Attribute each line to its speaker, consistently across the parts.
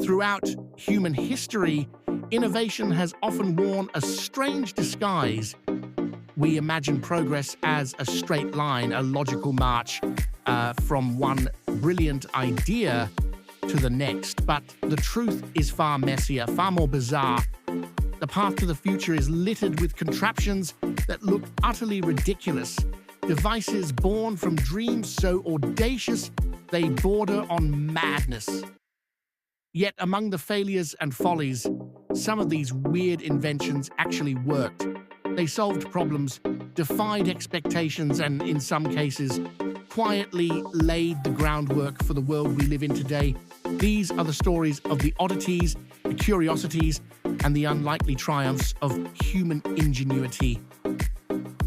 Speaker 1: Throughout human history, innovation has often worn a strange disguise. We imagine progress as a straight line, a logical march from one brilliant idea to the next. But the truth is far messier, far more bizarre. The path to the future is littered with contraptions that look utterly ridiculous. Devices born from dreams so audacious they border on madness. Yet among the failures and follies, some of these weird inventions actually worked. They solved problems, defied expectations, and in some cases, quietly laid the groundwork for the world we live in today. These are the stories of the oddities, the curiosities, and the unlikely triumphs of human ingenuity.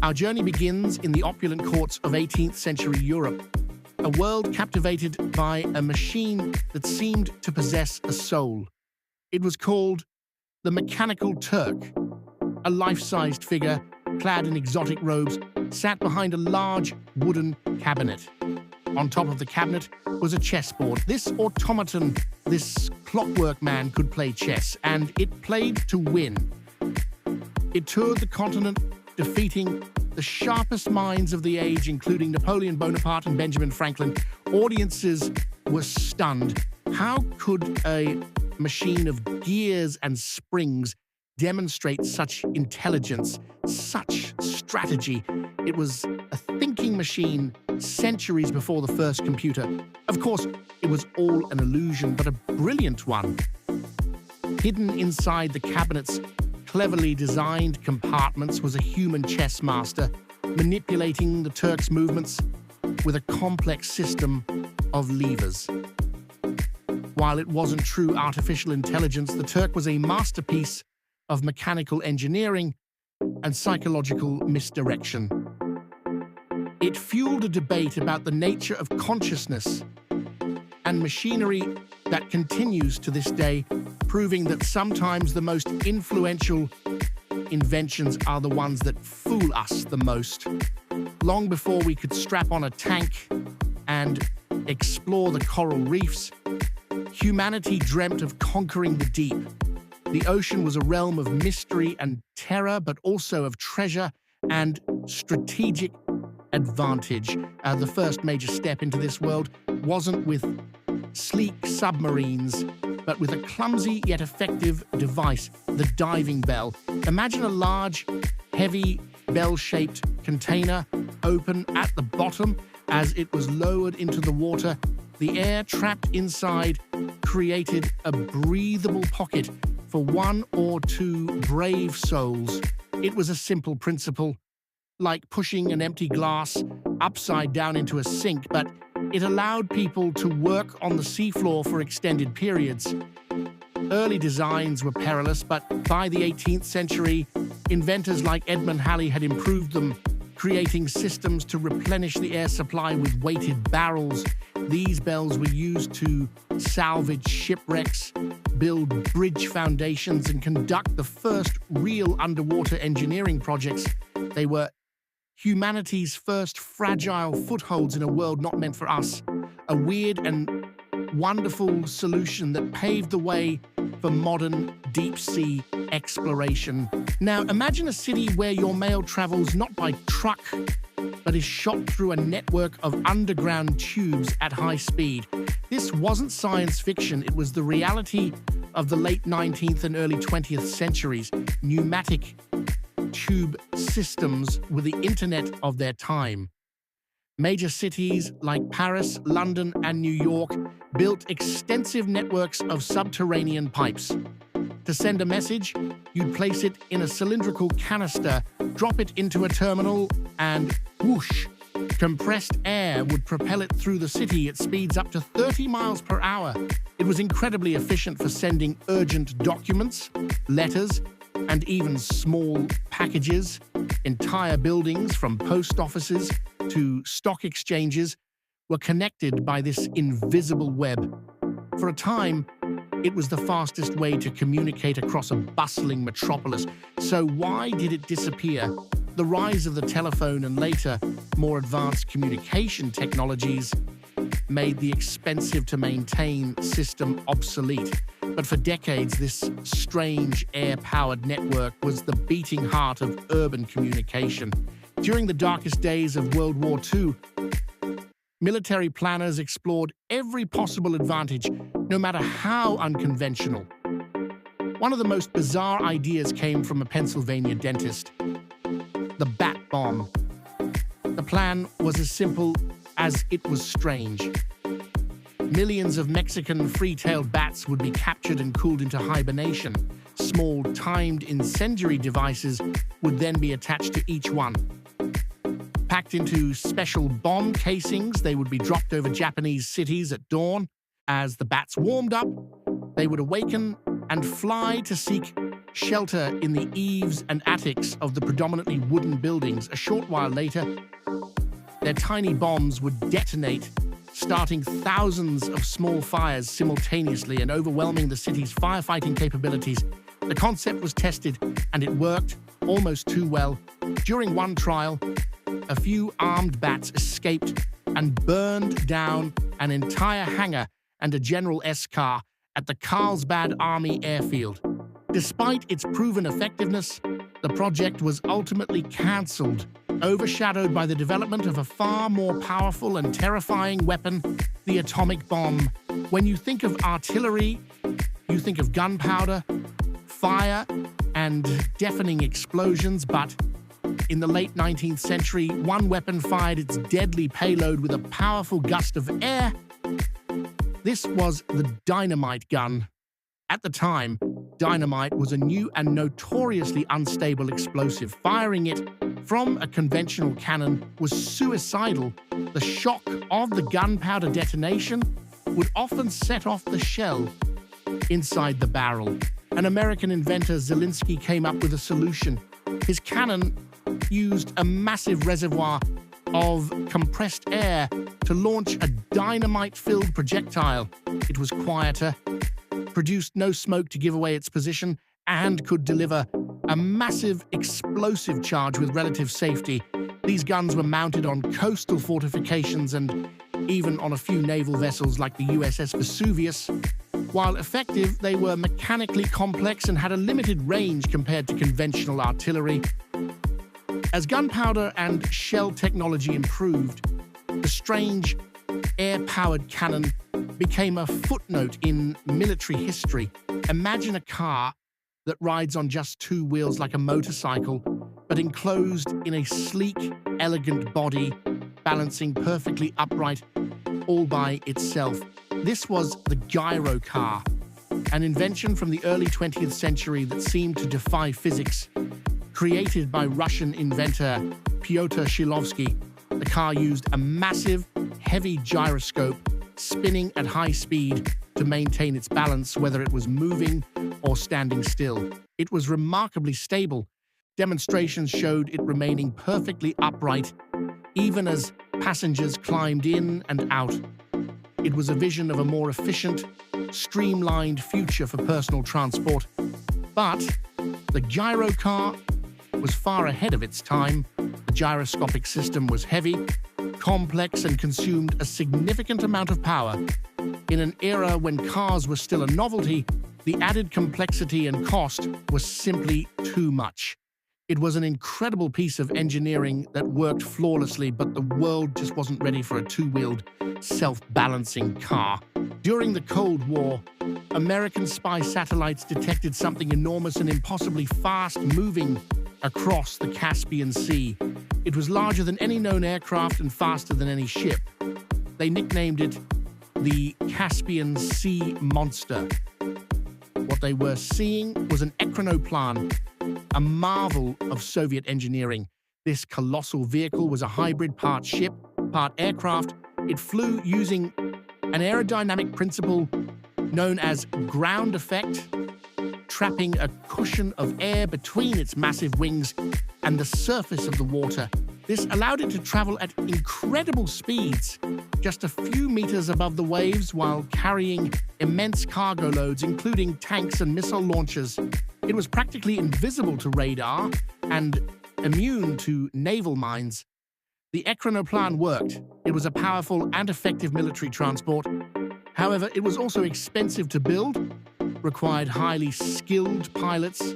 Speaker 1: Our journey begins in the opulent courts of 18th century Europe, a world captivated by a machine that seemed to possess a soul. It was called the Mechanical Turk. A life-sized figure, clad in exotic robes, sat behind a large wooden cabinet. On top of the cabinet was a chessboard. This automaton, this clockwork man could play chess, and it played to win. It toured the continent, defeating the sharpest minds of the age, including Napoleon Bonaparte and Benjamin Franklin. Audiences were stunned. How could a machine of gears and springs demonstrate such intelligence, such strategy? It was a thinking machine centuries before the first computer. Of course, it was all an illusion, but a brilliant one. Hidden inside the cabinet's cleverly designed compartments was a human chess master, manipulating the Turk's movements with a complex system of levers. While it wasn't true artificial intelligence, the Turk was a masterpiece of mechanical engineering and psychological misdirection. It fueled a debate about the nature of consciousness and machinery that continues to this day, proving that sometimes the most influential inventions are the ones that fool us the most. Long before we could strap on a tank and explore the coral reefs, humanity dreamt of conquering the deep. The ocean was a realm of mystery and terror, but also of treasure and strategic advantage. The first major step into this world wasn't with sleek submarines, but with a clumsy yet effective device, the diving bell. Imagine a large, heavy, bell-shaped container open at the bottom. As it was lowered into the water, the air trapped inside created a breathable pocket for one or two brave souls. It was a simple principle, like pushing an empty glass upside down into a sink, but it allowed people to work on the seafloor for extended periods. Early designs were perilous, but by the 18th century, inventors like Edmund Halley had improved them, creating systems to replenish the air supply with weighted barrels. These bells were used to salvage shipwrecks, build bridge foundations, and conduct the first real underwater engineering projects. They were humanity's first fragile footholds in a world not meant for us, a weird and wonderful solution that paved the way for modern deep-sea exploration. Now, imagine a city where your mail travels not by truck, but is shot through a network of underground tubes at high speed. This wasn't science fiction, it was the reality of the late 19th and early 20th centuries. Pneumatic tube systems were the internet of their time. Major cities like Paris, London, and New York built extensive networks of subterranean pipes. To send a message, you'd place it in a cylindrical canister, drop it into a terminal, and whoosh, compressed air would propel it through the city at speeds up to 30 miles per hour. It was incredibly efficient for sending urgent documents, letters, and even small packages. Entire buildings, from post offices to stock exchanges, were connected by this invisible web. For a time, it was the fastest way to communicate across a bustling metropolis. So why did it disappear? The rise of the telephone and later, more advanced communication technologies made the expensive-to-maintain system obsolete. But for decades, this strange air-powered network was the beating heart of urban communication. During the darkest days of World War II, military planners explored every possible advantage, no matter how unconventional. One of the most bizarre ideas came from a Pennsylvania dentist: the bat bomb. The plan was as simple as it was strange. Millions of Mexican free-tailed bats would be captured and cooled into hibernation. Small, timed incendiary devices would then be attached to each one. Packed into special bomb casings, they would be dropped over Japanese cities at dawn. As the bats warmed up, they would awaken and fly to seek shelter in the eaves and attics of the predominantly wooden buildings. A short while later, their tiny bombs would detonate, starting thousands of small fires simultaneously and overwhelming the city's firefighting capabilities. The concept was tested, and it worked almost too well. During one trial, a few armed bats escaped and burned down an entire hangar and a General S car at the Carlsbad Army Airfield. Despite its proven effectiveness, the project was ultimately cancelled, overshadowed by the development of a far more powerful and terrifying weapon, the atomic bomb. When you think of artillery, you think of gunpowder, fire, and deafening explosions, but in the late 19th century, one weapon fired its deadly payload with a powerful gust of air. This was the dynamite gun. At the time, dynamite was a new and notoriously unstable explosive. Firing it from a conventional cannon was suicidal. The shock of the gunpowder detonation would often set off the shell inside the barrel. An American inventor, Zelinsky, came up with a solution. His cannon used a massive reservoir of compressed air to launch a dynamite-filled projectile. It was quieter, produced no smoke to give away its position, and could deliver a massive explosive charge with relative safety. These guns were mounted on coastal fortifications and even on a few naval vessels like the USS Vesuvius. While effective, they were mechanically complex and had a limited range compared to conventional artillery. As gunpowder and shell technology improved, the strange air-powered cannon became a footnote in military history. Imagine a car that rides on just two wheels like a motorcycle, but enclosed in a sleek, elegant body, balancing perfectly upright all by itself. This was the gyro car, an invention from the early 20th century that seemed to defy physics. Created by Russian inventor Pyotr Shilovsky, the car used a massive, heavy gyroscope spinning at high speed to maintain its balance, whether it was moving or standing still. It was remarkably stable. Demonstrations showed it remaining perfectly upright, even as passengers climbed in and out. It was a vision of a more efficient, streamlined future for personal transport. But the gyro car was far ahead of its time. The gyroscopic system was heavy, complex, and consumed a significant amount of power. In an era when cars were still a novelty, the added complexity and cost was simply too much. It was an incredible piece of engineering that worked flawlessly, but the world just wasn't ready for a two-wheeled, self-balancing car. During the Cold War, American spy satellites detected something enormous and impossibly fast moving across the Caspian Sea. It was larger than any known aircraft and faster than any ship. They nicknamed it the Caspian Sea Monster. What they were seeing was an ekranoplan, a marvel of Soviet engineering. This colossal vehicle was a hybrid, part ship, part aircraft. It flew using an aerodynamic principle known as ground effect, trapping a cushion of air between its massive wings and the surface of the water. This allowed it to travel at incredible speeds, just a few meters above the waves, while carrying immense cargo loads, including tanks and missile launchers. It was practically invisible to radar and immune to naval mines. The ekranoplan worked. It was a powerful and effective military transport. However, it was also expensive to build required highly skilled pilots,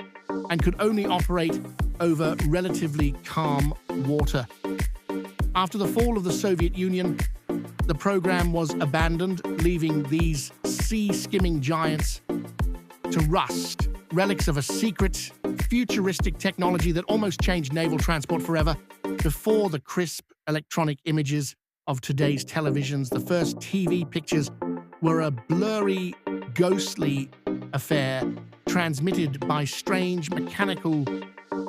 Speaker 1: and could only operate over relatively calm water. After the fall of the Soviet Union, the program was abandoned, leaving these sea-skimming giants to rust, relics of a secret, futuristic technology that almost changed naval transport forever. Before the crisp electronic images of today's televisions, the first TV pictures were a blurry, ghostly affair transmitted by strange mechanical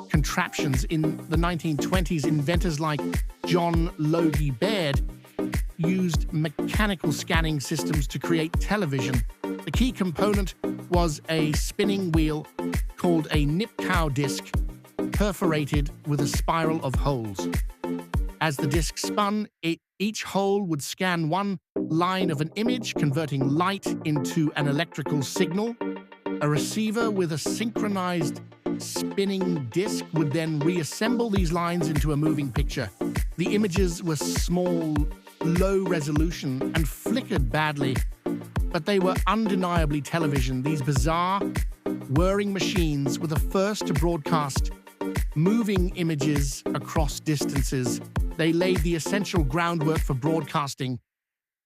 Speaker 1: contraptions. In the 1920s, inventors like John Logie Baird used mechanical scanning systems to create television. The key component was a spinning wheel called a Nipkow disc, perforated with a spiral of holes. As the disc spun, each hole would scan one line of an image, converting light into an electrical signal. A receiver with a synchronized spinning disc would then reassemble these lines into a moving picture. The images were small, low resolution, and flickered badly, but they were undeniably television. These bizarre, whirring machines were the first to broadcast moving images across distances. They laid the essential groundwork for broadcasting.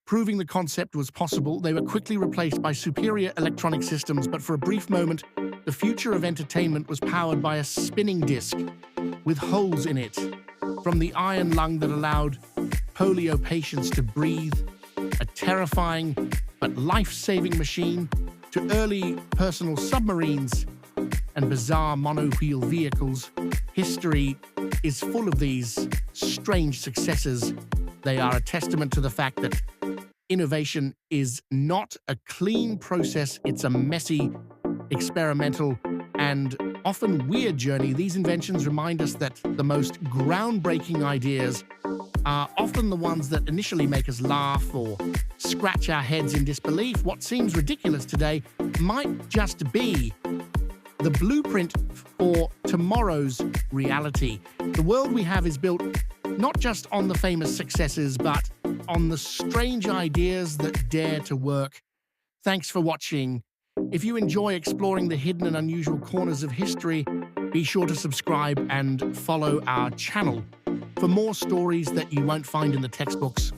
Speaker 1: Proving the concept was possible, they were quickly replaced by superior electronic systems, but for a brief moment, the future of entertainment was powered by a spinning disc with holes in it. From the iron lung that allowed polio patients to breathe, a terrifying but life-saving machine, to early personal submarines and bizarre mono-wheel vehicles, history is full of these strange successes. They are a testament to the fact that innovation is not a clean process. It's a messy, experimental, and often weird journey. These inventions remind us that the most groundbreaking ideas are often the ones that initially make us laugh or scratch our heads in disbelief. What seems ridiculous today might just be the blueprint for tomorrow's reality. The world we have is built not just on the famous successes, but on the strange ideas that dare to work. Thanks for watching. If you enjoy exploring the hidden and unusual corners of history, be sure to subscribe and follow our channel for more stories that you won't find in the textbooks.